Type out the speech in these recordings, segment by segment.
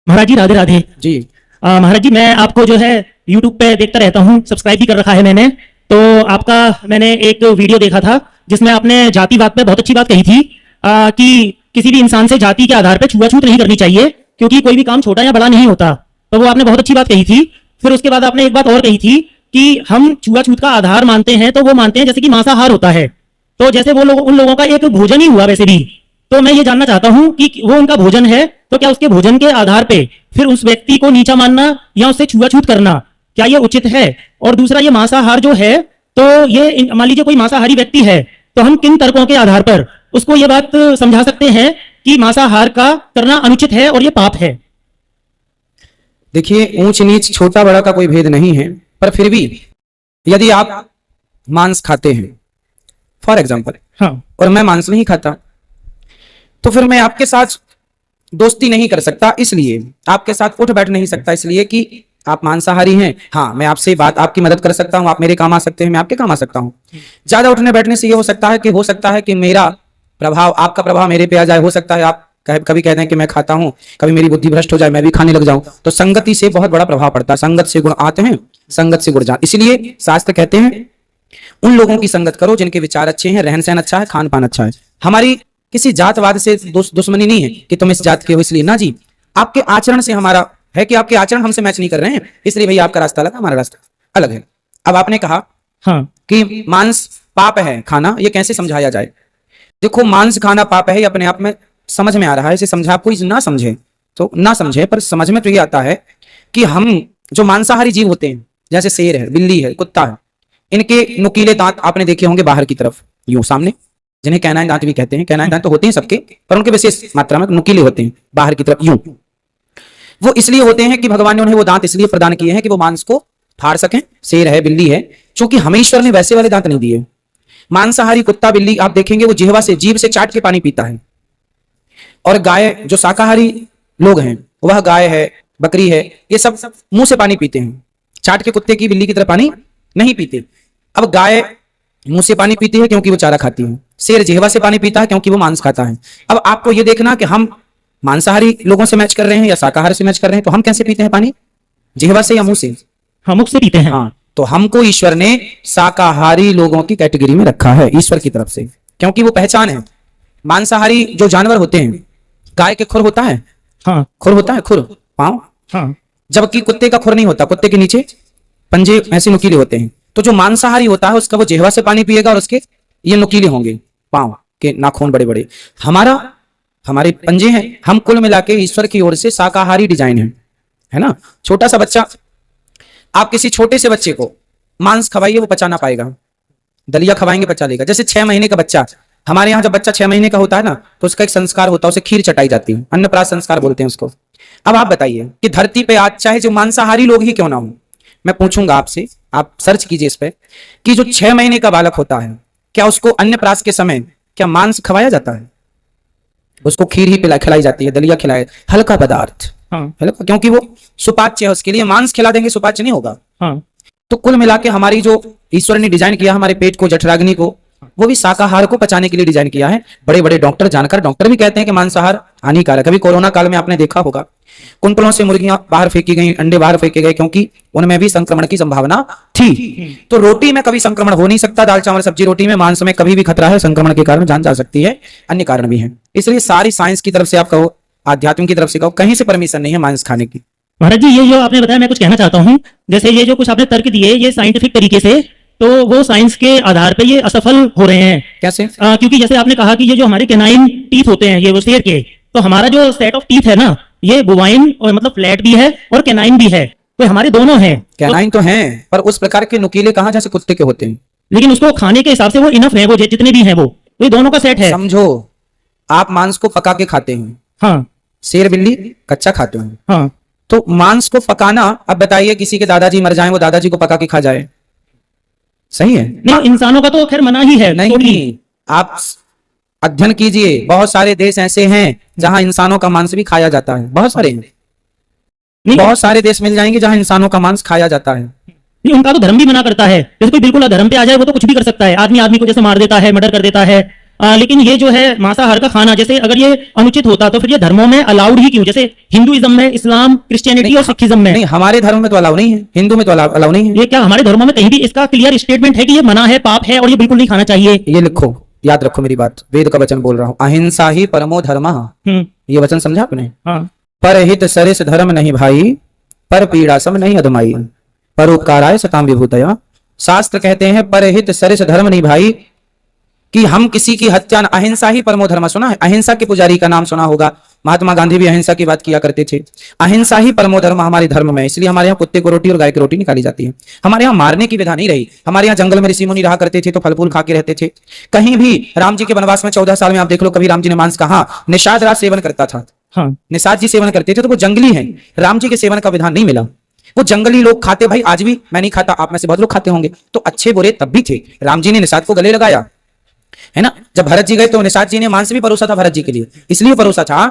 महाराज जी राधे राधे जी। महाराज जी मैं आपको जो है यूट्यूब पे देखता रहता हूँ, सब्सक्राइब भी कर रखा है मैंने। तो आपका मैंने एक वीडियो देखा था जिसमें आपने जातिवाद पे बहुत अच्छी बात कही थी कि किसी भी इंसान से जाति के आधार पे छुआछूत नहीं करनी चाहिए, क्योंकि कोई भी काम छोटा या बड़ा नहीं होता। तो वो आपने बहुत अच्छी बात कही थी। फिर उसके बाद आपने एक बात और कही थी कि हम छुआछूत का आधार मानते हैं, तो वो मानते हैं जैसे कि मांसाहार होता है, तो जैसे वो लोग उन लोगों का एक भोजन ही हुआ वैसे भी। तो मैं ये जानना चाहता हूं कि वो उनका भोजन है, तो क्या उसके भोजन के आधार पे फिर उस व्यक्ति को नीचा मानना या उससे छुआछूत करना, क्या ये उचित है? और दूसरा, ये मांसाहार जो है, तो ये मान लीजिए कोई मांसाहारी व्यक्ति है, तो हम किन तर्कों के आधार पर उसको ये बात समझा सकते हैं कि मांसाहार का करना अनुचित है और ये पाप है? देखिए, ऊंच नीच छोटा बड़ा का कोई भेद नहीं है, पर फिर भी यदि आप मांस खाते हैं फॉर एग्जाम्पल, हाँ, और मैं मांस नहीं खाता, तो फिर मैं आपके साथ दोस्ती नहीं कर सकता, इसलिए आपके साथ उठ बैठ नहीं सकता, इसलिए कि आप मांसाहारी हैं। हाँ, मैं आपसे बात आपकी मदद कर सकता हूं, आप मेरे काम आ सकते हैं, मैं आपके काम आ सकता हूं। ज्यादा उठने बैठने से ये हो सकता है कि मेरा प्रभाव, आपका प्रभाव मेरे पे आ जाए। हो सकता है आप कभी कहते हैं कि मैं खाता हूं, कभी मेरी बुद्धि भ्रष्ट हो जाए, मैं भी खाने लग जाऊं। तो संगति से बहुत बड़ा प्रभाव पड़ता है। संगत से गुण आते हैं, संगत से गुण जाते। इसलिए शास्त्र कहते हैं उन लोगों की संगत करो जिनके विचार अच्छे हैं, रहन सहन अच्छा है, खान पान अच्छा है। हमारी किसी जातवाद से दुश्मनी नहीं है कि तुम इस जात के हो इसलिए, ना जी। आपके आचरण से हमारा है कि आपके आचरण हमसे मैच नहीं कर रहे हैं, इसलिए भैया आपका रास्ता अलग है, हमारा रास्ता अलग है। अब आपने कहा हाँ, कि मांस पाप है खाना, ये कैसे समझाया जाए? देखो, मांस खाना पाप है, ये अपने आप में समझ में आ रहा है। इसे समझा, आप कोई ना समझे तो ना समझे, पर समझ में तो ये आता है कि हम जो मांसाहारी जीव होते हैं, जैसे शेर है, बिल्ली है, कुत्ता है, इनके नुकीले दांत आपने देखे होंगे बाहर की तरफ, यूं सामने, जिन्हें कैनाइन दांत भी कहते हैं। कैनाइन दांत तो होते हैं सबके, पर उनके विशेष मात्रा में नुकीले होते हैं बाहर की तरफ, यूं। वो इसलिए होते हैं कि भगवान ने उन्हें वो दांत इसलिए प्रदान किए हैं कि वो मांस को फाड़ सकें। शेर है, बिल्ली है, क्योंकि हमें ईश्वर ने वैसे वाले दांत नहीं दिए। मांसाहारी कुत्ता बिल्ली आप देखेंगे वो जिह्वा से, जीभ से चाट के पानी पीता है। और गाय, जो शाकाहारी लोग हैं, वह गाय है, बकरी है, ये सब मुंह से पानी पीते हैं, चाट के कुत्ते की बिल्ली की तरह पानी नहीं पीते। अब गाय मुंह से पानी पीती है क्योंकि वो चारा खाती है, शेर जिह्वा से पानी पीता है क्योंकि वो मांस खाता है। अब आपको ये देखना कि हम मांसाहारी लोगों से मैच कर रहे हैं या शाकाहार से मैच कर रहे हैं, तो हम कैसे पीते हैं पानी, जिह्वा से या मुंह से? हम मुख से पीते हैं। हाँ, तो हमको ईश्वर ने शाकाहारी लोगों की कैटेगरी में रखा है ईश्वर की तरफ से, क्योंकि वो पहचान है। मांसाहारी जो जानवर होते हैं, गाय के खुर होता है, हाँ, खुर होता है, खुर पांव, हाँ, जबकि कुत्ते का खुर नहीं होता, कुत्ते के नीचे पंजे ऐसे नुकीले होते हैं। तो जो मांसाहारी होता है उसका वो जिह्वा से पानी पिएगा और उसके ये नुकीले होंगे, पांव के नाखून बड़े बड़े। हमारे पंजे हैं। हम कुल मिला के ईश्वर की ओर से शाकाहारी डिजाइन है ना। छोटा सा बच्चा, आप किसी छोटे से बच्चे को मांस खवाइए, वो पचा ना पाएगा। दलिया खवाएंगे, पचा लेगा। जैसे 6 महीने का बच्चा, हमारे यहाँ जब बच्चा 6 महीने का होता है ना, तो उसका एक संस्कार होता है, उसे खीर चटाई जाती है, अन्नप्राशन संस्कार बोलते हैं उसको। अब आप बताइए कि धरती पे आज चाहे जो मांसाहारी लोग ही क्यों ना हो, मैं पूछूंगा आपसे, आप सर्च कीजिए इस पे, कि जो 6 महीने का बालक होता है, क्या उसको अन्नप्राशन के समय क्या मांस खवाया जाता है? उसको खीर ही खिलाई जाती है, दलिया खिलाए, हल्का पदार्थ, हाँ, हल्का, क्योंकि वो सुपाच्य है। उसके लिए मांस खिला देंगे, सुपाच्य नहीं होगा। हाँ। तो कुल मिला के हमारी जो ईश्वर ने डिजाइन किया हमारे पेट को, जठराग्नि को, वो भी शाकाहार को पचाने के लिए डिजाइन किया है। बड़े बड़े डॉक्टर, जानकार डॉक्टर भी कहते हैं कि मांसाहार हानिकारक। अभी कोरोना काल में आपने देखा होगा, कुंतलों से मुर्गियां बाहर फेंकी गई, अंडे बाहर फेंके गए, क्योंकि उनमें भी संक्रमण की संभावना थी। तो रोटी में कभी संक्रमण हो नहीं सकता, दाल चावल सब्जी रोटी में। मांस में कभी भी खतरा है, संक्रमण के कारण जान जा सकती है, अन्य कारण भी है। इसलिए सारी साइंस की तरफ से आप कहो, आध्यात्म की तरफ से कहो, कहीं से परमिशन नहीं है मांस खाने की। महाराज जी, ये जो आपने बताया, मैं कुछ कहना चाहता हूँ। जैसे ये जो कुछ आपने तर्क दिए, ये साइंटिफिक तरीके से, तो वो साइंस के आधार पे ये असफल हो रहे हैं। कैसे? क्योंकि जैसे आपने कहा कि ये जो हमारे कैनाइन टीथ होते हैं, ये वो शेर के, तो हमारा जो सेट ऑफ टीथ है ना, ये बोवाइन और मतलब फ्लैट भी है और कैनाइन भी है, तो हमारे दोनों हैं। कैनाइन तो हैं, पर उस प्रकार के नुकीले कहां जैसे कुत्ते के होते हैं। लेकिन उसको खाने के हिसाब से वो इनफ है, वो जितने भी हैं वो ये दोनों का सेट है। समझो, आप मांस को पका के खाते हैं, हाँ, शेर बिल्ली कच्चा खाते हैं। हाँ, तो मांस को पकाना, अब बताइए किसी के दादाजी मर जाएं, वो दादाजी को पका के खा जाए, सही है? नहीं, इंसानों का तो खैर मना ही है। नहीं, आप अध्ययन कीजिए, बहुत सारे देश ऐसे हैं जहां इंसानों का मांस भी खाया जाता है, बहुत सारे हैं। बहुत सारे देश मिल जाएंगे जहां इंसानों का मांस खाया जाता है। नहीं, उनका तो धर्म भी मना करता है। जैसे कोई बिल्कुल अधर्म पे आ जाए, वो तो कुछ भी कर सकता है। आदमी आदमी को जैसे मार देता है, मर्डर कर देता है, लेकिन ये जो है मांसाहार का खाना, जैसे अगर ये अनुचित होता तो फिर ये धर्मों में अलाउड ही क्यों? जैसे हिंदुइज्म में, इस्लाम, क्रिश्चियनिटी और सिखिज्म में। नहीं, हमारे धर्म में तो अलाउ नहीं है, हिंदू में तो अलाउ नहीं है। ये क्या हमारे धर्मों में कहीं भी इसका क्लियर स्टेटमेंट है कि ये मना है, पाप है और ये बिल्कुल नहीं खाना चाहिए? ये लिखो, याद रखो मेरी बात, वेद का वचन बोल रहा हूँ, अहिंसा ही परमो धर्मः। ये वचन समझा आपने? हाँ। परहित सरिस धर्म नहीं भाई, पर पीड़ा सम नहीं अधमाई, परोपकाराय सताम विभूतया। शास्त्र कहते हैं परहित सरिस धर्म नहीं भाई, कि हम किसी की हत्या, अहिंसा ही परमो धर्म। सुना है? अहिंसा के पुजारी का नाम सुना होगा, महात्मा गांधी भी अहिंसा की बात किया करते थे। अहिंसा ही परमो धर्म हमारे धर्म में, इसलिए हमारे यहाँ कुत्ते को रोटी और गाय की रोटी निकाली जाती है। हमारे यहाँ मारने की विधा नहीं रही। हमारे यहाँ जंगल में ऋषि मुनि रहा करते थे तो फल फूल खा के रहते थे। कहीं भी राम जी के वनवास में 14 साल में आप देख लो, कभी राम जी ने मांस कहा? निषाद राज सेवन करता था। हाँ। निषाद जी सेवन करते थे, तो वो जंगली हैं। राम जी के सेवन का विधान नहीं मिला। वो जंगली लोग खाते, भाई आज भी मैं नहीं खाता, आप में से बहुत लोग खाते होंगे, तो अच्छे बुरे तब भी थे। राम जी ने निषाद को गले लगाया, है ना? जब भरत जी गए तो निषाद जी ने मांस भी परोसा था भरत जी के लिए, इसलिए परोसा था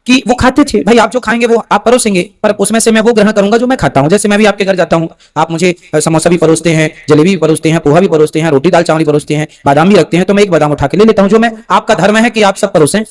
कि वो खाते थे। भाई आप जो खाएंगे वो आप परोसेंगे, पर उसमें से मैं वो ग्रहण करूंगा जो मैं खाता हूं। जैसे मैं भी आपके घर जाता हूं, आप मुझे समोसा भी परोसते हैं, जलेबी भी परोसते हैं, पोहा भी परोसते हैं, रोटी दाल चावल भी परोसते हैं, बादाम भी रखते हैं, तो मैं एक बादाम उठा के ले लेता हूं। जो मैं, आपका धर्म है कि आप सब परोसें,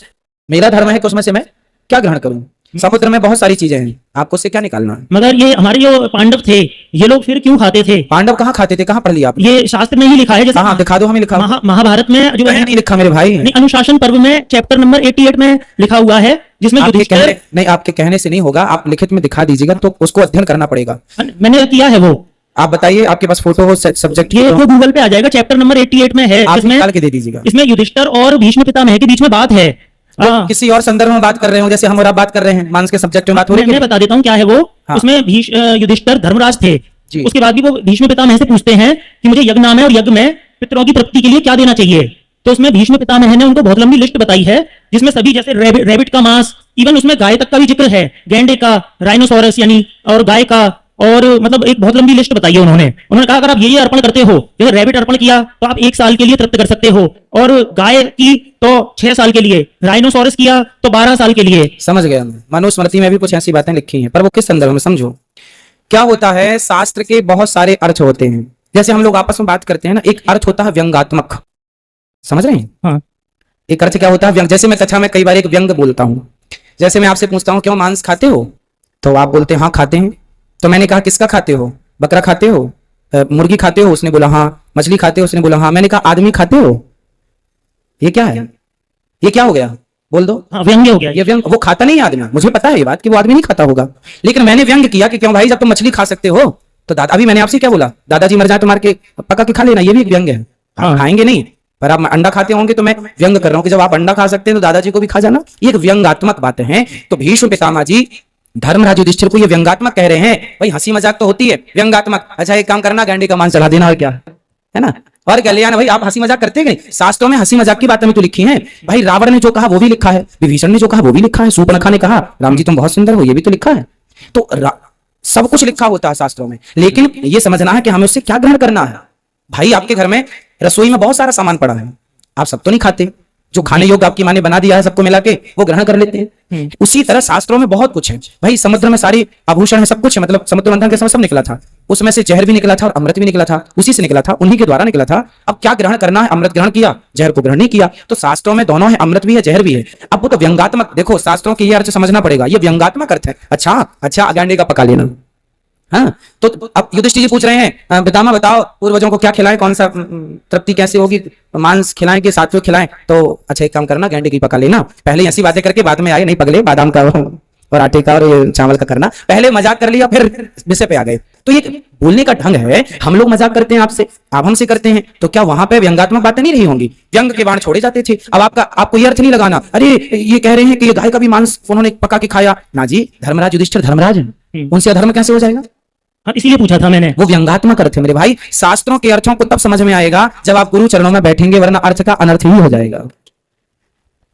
मेरा धर्म है कि उसमें से मैं क्या ग्रहण करूं? समुद्र में बहुत सारी चीजें हैं, आपको उससे क्या निकालना है? मगर ये हमारे जो पांडव थे, ये लोग फिर क्यों खाते थे? पांडव कहाँ खाते थे? कहाँ पढ़ लिया आपने? ये शास्त्र में ही लिखा है। जैसे हाँ, दिखा दो हमें, लिखा। महाभारत में जो है, नहीं लिखा मेरे भाई। नहीं, अनुशासन पर्व में चैप्टर नंबर 88 में लिखा हुआ है, जिसमें युधिष्ठिर। नहीं, आपके कहने से नहीं होगा, आप लिखित में दिखा दीजिएगा, तो उसको अध्ययन करना पड़ेगा। मैंने किया है वो। आप बताइए, आपके पास फोटो हो सब्जेक्ट? ये तो गूगल पे आ जाएगा, चैप्टर नंबर 88 में है। आप निकाल के दे दीजिएगा। इसमें युधिष्ठिर और भीष्म पितामह के बीच में बात है। किसी और संदर्भ में बात कर रहे हो, जैसे हम और आप बात कर रहे हैं, मांस के सब्जेक्ट में बात हो रही है। मैं बता देता हूँ क्या है वो। हाँ। उसमें युधिष्ठिर धर्मराज थे, उसके बाद भी वो भीष्म पितामह से पूछते हैं कि मुझे यज्ञ नाम है और यज्ञ में पितरों की प्राप्ति के लिए क्या देना चाहिए। तो उसमें भीष्म पितामह ने उनको बहुत लंबी लिस्ट बताई है, जिसमें सभी, जैसे रैबिट का मांस, इवन उसमें गाय तक का भी जिक्र है, गैंडे का, राइनोसोरस यानी, और गाय का, और मतलब एक बहुत लंबी लिस्ट बताई है उन्होंने कहा अगर आप ये अर्पण करते हो, जैसे रैबिट अर्पण किया तो आप 1 साल के लिए तृप्त कर सकते हो, और गाय की तो 6 साल के लिए, राइनोसोरस किया तो 12 साल के लिए। समझ गया मैं। मनुस्मृति में भी कुछ ऐसी बातें लिखी हैं, पर वो किस संदर्भ में, समझो क्या होता है। शास्त्र के बहुत सारे अर्थ होते हैं, जैसे हम लोग आपस में बात करते हैं ना, एक अर्थ होता है व्यंग्यात्मक, समझ रहे हैं? हाँ। एक अर्थ क्या होता है? व्यंग। जैसे मैं कक्षा में कई बार एक व्यंग बोलता हूं, जैसे मैं आपसे पूछता हूं क्यों मांस खाते हो, तो आप बोलते हैं हाँ खाते हैं। तो मैंने कहा किसका खाते हो? बकरा खाते हो? मुर्गी खाते हो? उसने बोला हाँ। मछली खाते हो? उसने बोला हाँ। मैंने कहा आदमी खाते हो? ये क्या है? ये क्या हो गया? बोल दो। हाँ, व्यंग्य हो गया ये व्यंग। वो खाता नहीं है आदमी, मुझे पता है ये बात कि वो आदमी नहीं खाता होगा, लेकिन मैंने व्यंग किया कि क्यों भाई, जब तुम मछली खा सकते हो तो दादा, अभी मैंने आपसे क्या बोला, दादाजी मर जाए तो मार के पका के खा लेना, ये भी एक व्यंग है। हाँ। खाएंगे नहीं, पर आप अंडा खाते होंगे तो मैं व्यंग कर रहा हूं कि जब आप अंडा खा सकते हैं तो दादाजी को भी खा जाना। ये एक व्यंगात्मक बातें हैं। तो भीष्म पितामह जी धर्मराज युधिष्ठिर को ये व्यंगात्मक कह रहे हैं। भाई हंसी मजाक तो होती है, व्यंगात्मक। अच्छा एक काम करना, गैंडे का मांस चढ़ा देना, और क्या है ना, और क्या ले आना। भाई आप हंसी मजाक करते हैं नहीं? शास्त्रों में हंसी मजाक की बातें तो लिखी हैं। भाई रावण ने जो कहा वो भी लिखा है, विभीषण ने जो कहा वो भी लिखा है, शूर्पणखा ने कहा राम जी तुम बहुत सुंदर हो, ये भी तो लिखा है। तो सब कुछ लिखा होता है शास्त्रों में, लेकिन ये समझना है कि हमें उससे क्या ग्रहण करना है। भाई आपके घर में रसोई में बहुत सारा सामान पड़ा है, आप सब तो नहीं खाते, जो खाने योग्य आपकी माँ ने बना दिया है सबको मिला के वो ग्रहण कर लेते हैं। उसी तरह शास्त्रों में बहुत कुछ है। भाई समुद्र में सारी आभूषण है, सब कुछ है, मतलब समुद्र मंथन के समय सब निकला था, उसमें से जहर भी निकला था और अमृत भी निकला था, उसी से निकला था, उन्हीं के द्वारा निकला था। अब क्या ग्रहण करना है? अमृत ग्रहण किया, जहर को ग्रहण नहीं किया। तो शास्त्रों में दोनों है, अमृत भी है, जहर भी है। अब वो तो व्यंगात्मक, देखो शास्त्रों के ये अर्थ समझना पड़ेगा, ये व्यंगात्मक अर्थ है। अच्छा गैंडे का पका लेना। हाँ, तो अब युधिष्ठिर जी पूछ रहे हैं पितामह बताओ पूर्वजों को क्या खिलाएं, कौन सा तृप्ति कैसे होगी, मांस खिलाएं कि सात्विक खिलाएं? तो अच्छा एक काम करना, गैंडे की पका लेना। पहले ऐसी बातें करके बाद में आए नहीं पगले, बादाम का और आटे का और ये चावल का करना, पहले मजाक कर लिया फिर विषय पे आ गए। तो ये बोलने का ढंग है, हम लोग मजाक करते हैं आपसे, आप हमसे करते हैं, तो क्या वहां पे व्यंगात्मक बातें नहीं रही होंगी? व्यंग के बाण छोड़े जाते थे। अब आपको ये अर्थ नहीं लगाना अरे ये कह रहे हैं कि ये गाय का भी मांस उन्होंने पका के खाया ना जी। धर्मराज युधिष्ठिर धर्मराज है, उनसे अधर्म कैसे हो जाएगा? हाँ, इसीलिए पूछा था मैंने। वो व्यंगात्मक अर्थ है मेरे भाई। शास्त्रों के अर्थों को तब समझ में आएगा जब आप गुरु चरणों में बैठेंगे, वरना अर्थ का अनर्थ ही हो जाएगा।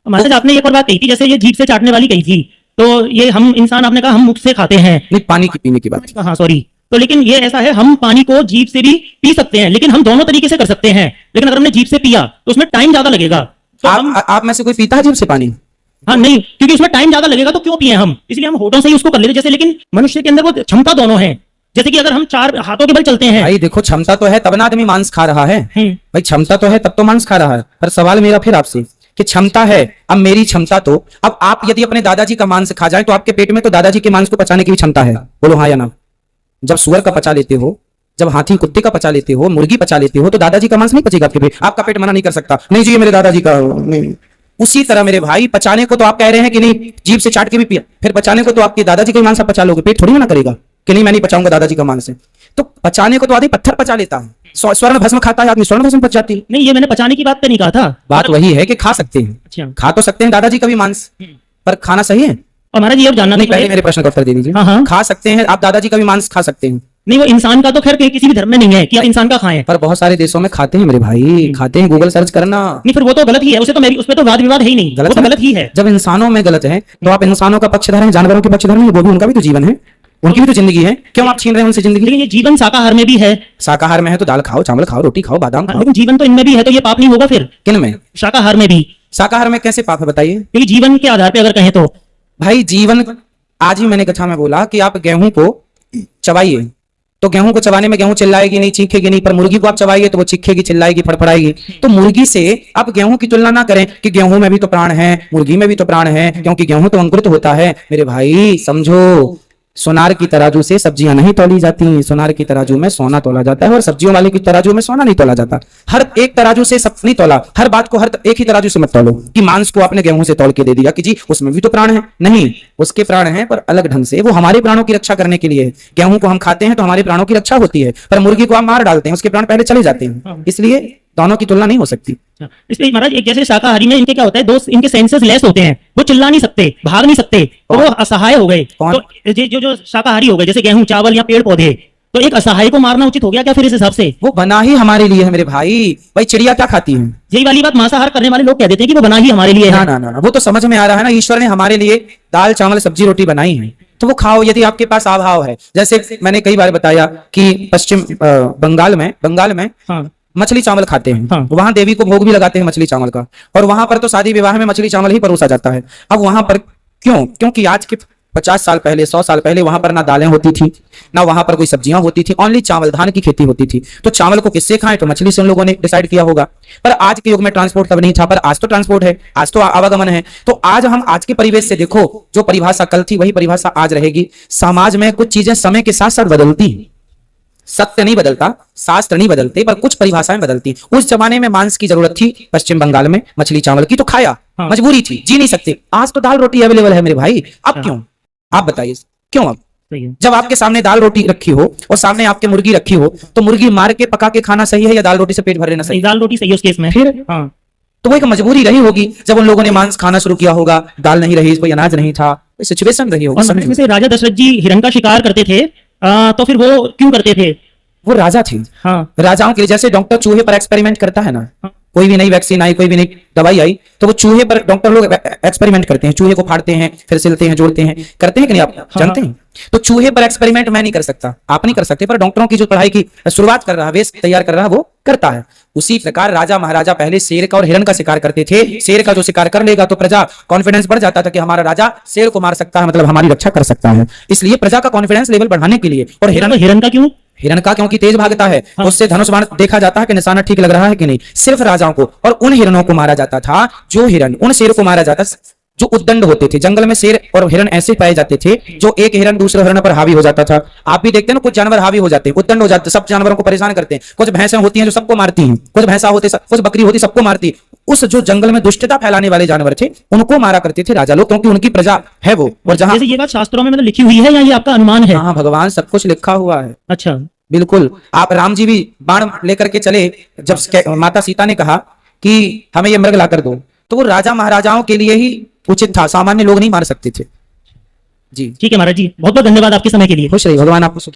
महाराज आपने एक और बात कही थी, जैसे ये जीभ से चाटने वाली कही थी, तो ये हम इंसान, आपने कहा हम मुख से खाते हैं, नहीं पानी की पीने की बात। हाँ सॉरी। तो लेकिन ये ऐसा है, हम पानी को जीभ से भी पी सकते हैं, लेकिन हम दोनों तरीके से कर सकते हैं। लेकिन अगर हमने जीभ से पिया तो उसमें टाइम ज्यादा लगेगा। तो आप में से कोई पीता है जीभ से पानी? हाँ नहीं, क्योंकि उसमें टाइम ज्यादा लगेगा, तो क्यों पिए हम, इसलिए हम होठों से ही उसको कर लेते जैसे। लेकिन मनुष्य के अंदर वो क्षमता दोनों है, जैसे कि अगर हम 4 हाथों के बल चलते हैं। भाई देखो, क्षमता तो है तब ना आदमी मांस खा रहा है। भाई क्षमता तो है तब तो मांस खा रहा है। पर सवाल मेरा फिर आपसे कि क्षमता है, अब मेरी क्षमता तो, अब आप यदि अपने दादाजी का मांस खा जाए तो आपके पेट में तो दादाजी के मांस को पचाने की भी क्षमता है। बोलो हाँ या ना? जब सुअर का पचा लेते हो, जब हाथी कुत्ते का पचा लेते हो, मुर्गी पचा लेते हो, तो दादाजी का मांस नहीं पचेगा आपके पेट। आपका पेट मना नहीं कर सकता, नहीं जी ये मेरे दादाजी का नहीं। उसी तरह मेरे भाई, पचाने को तो आप कह रहे हैं कि नहीं जीभ से चाट के भी पिया, फिर पचाने को तो आपके दादाजी का मांस आप पचा लोगे, पेट थोड़ी मना करेगा कि नहीं मैं नहीं पचाऊंगा दादाजी का मांस। तो पचाने को तो आदमी पत्थर पचा लेता है, स्वर्ण भस्म खाता है आदमी, स्वर्ण भस्म पच जाती है। नहीं, ये मैंने पचाने की बात पे नहीं कहा था। बात वही है कि खा सकते हैं, अच्छा, खा तो सकते हैं दादाजी का भी मांस, पर खाना सही है? और महाराज ये अब जानना नहीं, था पहले मेरे प्रश्न का उत्तर दे दीजिए। हाँ, हाँ। खा सकते हैं, आप दादाजी का भी मांस खा सकते हैं। नहीं, वो इंसान का तो खैर किसी भी धर्म में नहीं है कि आप इंसान का खाएं। पर बहुत सारे देशों में खाते हैं मेरे भाई, खाते हैं, गूगल सर्च करना। नहीं, फिर वो तो गलत ही है, उसे तो मेरी उस पर तो वाद विवाद है ही नहीं, वो तो गलत ही है। जब इंसानों में गलत है तो आप इंसानों का पक्षधर हैं, जानवरों के पक्षधर नहीं, वो भी उनका भी तो जीवन है, उनकी भी तो जिंदगी है, क्यों आप छीन रहे हैं उनसे जिंदगी? लेकिन ये जीवन शाकाहार में भी है। शाकाहार में है तो दाल खाओ, चावल खाओ, रोटी खाओ, बादाम खाओ। लेकिन जीवन तो इनमें भी है, तो ये पाप नहीं होगा फिर? किन में? शाकाहार में भी। शाकाहार में कैसे पाप है बताइए? क्योंकि जीवन के आधार पे अगर कहें तो भाई जीवन, आज ही मैंने कथा में बोला कि आप गेहूं को चबाइए तो गेहूं को चबाने में गेहूं चिल्लाएगी नहीं, चीखेगी नहीं, पर मुर्गी को आप चबाइए तो वो चीखेगी, चिल्लाएगी, फड़फड़ाएगी। तो मुर्गी से आप गेहूं की तुलना ना करें कि गेहूं में भी तो प्राण है, मुर्गी में भी तो प्राण है, क्योंकि गेहूं तो अंकुरित होता है। मेरे भाई समझो, सोनार की तराजू से सब्जियां नहीं तौली जाती, सोनार की तराजू में सोना तोला जाता है, और सब्जियों वाले की तराजू में सोना नहीं तोला जाता। हर एक तराजू से सब नहीं तोला, हर बात को हर एक ही तराजू से मत तोलो कि मांस को आपने गेहूं से तौल के दे दिया कि जी उसमें भी तो प्राण है। नहीं, उसके प्राण हैं पर अलग ढंग से, वो हमारे प्राणों की रक्षा करने के लिए है। गेहूं को हम खाते हैं तो हमारे प्राणों की रक्षा होती है, पर मुर्गी को आप मार डालते हैं, उसके प्राण पहले चले जाते हैं, इसलिए दोनों की तुलना नहीं हो सकती। इसलिए महाराज एक जैसे शाकाहारी में इनके क्या होता है, दो इनके सेंसेस लेस होते हैं, वो चिल्ला नहीं सकते, भाग नहीं सकते, तो वो असहाय हो गए। कौन? तो जो शाकाहारी हो गए, जैसे गेहूं, चावल या पेड़ पौधे, तो एक असहाय को मारना उचित हो गया क्या फिर इस हिसाब से? वो बना ही हमारे लिए है मेरे भाई। भाई चिड़िया क्या खाती है? यही वाली बात मांसाहार करने वाले लोग कह देते हैं कि वो बना ही हमारे लिए ना है। ना ना, वो तो समझ में आ रहा है ना, ईश्वर ने हमारे लिए दाल चावल सब्जी रोटी बनाई है तो वो खाओ, यदि आपके पास अभाव है। जैसे मैंने कई बार बताया कि पश्चिम बंगाल में हाँ, मछली चावल खाते हैं। हाँ। वहां देवी को भोग भी लगाते हैं मछली चावल का, और वहां पर तो शादी विवाह में मछली चावल ही परोसा जाता है। अब वहां पर क्यों? क्योंकि आज के 50 साल पहले, 100 साल पहले वहां पर ना दालें होती थी, ना वहां पर कोई सब्जियां होती थी, ओनली चावल, धान की खेती होती थी। तो चावल को किससे खाएं? तो मछली से उन लोगों ने डिसाइड किया होगा। पर आज के युग में ट्रांसपोर्ट तब नहीं था, पर आज तो ट्रांसपोर्ट है, आज तो आवागमन है। तो आज हम आज के परिवेश से देखो, जो परिभाषा कल थी वही परिभाषा आज रहेगी। समाज में कुछ चीजें समय के साथ साथ बदलती हैं, सत्य नहीं बदलता, शास्त्र नहीं बदलते, पर कुछ परिभाषाएं बदलती। उस जमाने में मांस की जरूरत थी पश्चिम बंगाल में, मछली चावल की, तो खाया, हाँ। मजबूरी थी, जी नहीं सकते। आज तो दाल रोटी अवेलेबल है मेरे भाई, अब क्यों? आप बताइए क्यों? अब सही है। जब आपके सामने दाल रोटी रखी हो और सामने आपके मुर्गी रखी हो, तो मुर्गी मार के पका के खाना सही है या दाल रोटी से पेट भर लेना सही? दाल रोटी सही है उस केस में। फिर हाँ, तो वो एक मजबूरी रही होगी जब उन लोगों ने मांस खाना शुरू किया होगा, दाल नहीं रही, कोई अनाज नहीं था, सिचुएशन रही और होगी। महाराज जैसे राजा दशरथ जी हिरण का शिकार करते थे, तो फिर वो क्यों करते थे? वो राजा थे। हाँ, राजाओं के लिए, जैसे डॉक्टर चूहे पर एक्सपेरिमेंट करता है ना, हाँ। कोई भी नई वैक्सीन आई, कोई भी नई दवाई आई, तो वो चूहे पर डॉक्टर लोग एक्सपेरिमेंट करते हैं, चूहे को फाड़ते हैं, फिर सिलते हैं, जोड़ते हैं, करते हैं कि नहीं? आप जानते हैं? तो चूहे पर एक्सपेरिमेंट मैं नहीं कर सकता, आप नहीं कर सकते, पर डॉक्टरों की जो पढ़ाई की शुरुआत कर रहा है, बेस तैयार कर रहा है, वो करता है। उसी प्रकार राजा महाराजा पहले शेर का और हिरण का शिकार करते थे। शेर का जो शिकार कर लेगा तो प्रजा कॉन्फिडेंस बढ़ जाता था कि हमारा राजा शेर को मार सकता है, मतलब हमारी रक्षा कर सकता है। इसलिए प्रजा का कॉन्फिडेंस लेवल बढ़ाने के लिए। और हिरण का क्यों? हिरण का क्योंकि तेज भागता है, हाँ। उससे धनुष बाण देखा जाता है कि निशाना ठीक लग रहा है कि नहीं। सिर्फ राजाओं को और उन हिरणों को मारा जाता था, जो हिरण, उन शेर को मारा जाता जो उद्दंड होते थे। जंगल में शेर और हिरण ऐसे पाए जाते थे जो एक हिरण दूसरे हिरण पर हावी हो जाता था। आप भी देखते हैं ना, कुछ जानवर हावी हो जाते हैं, उद्दंड हो जाते हैं, सब जानवरों को परेशान करते हैं। कुछ भैंसें होती हैं जो सबको मारती हैं, कुछ भैंसा होते, कुछ बकरी होती सबको मारती। उस जो जंगल में दुष्टता फैलाने वाले जानवर थे, उनको मारा करते थे राजा लोग, क्योंकि उनकी प्रजा है वो। और जहां जैसे ये बात शास्त्रों में मतलब लिखी हुई है या ये आपका अनुमान है? हाँ, भगवान सब कुछ लिखा हुआ है। अच्छा, बिल्कुल। आप राम जी भी बाण लेकर के चले, जब माता सीता ने कहा कि हमें ये मृग ला कर दो, तो वो राजा महाराजाओं के लिए ही उचित था, सामान्य लोग नहीं मार सकते थे। जी ठीक है महाराज जी, बहुत बहुत धन्यवाद आपके समय के लिए। खुश रहिए, भगवान आपको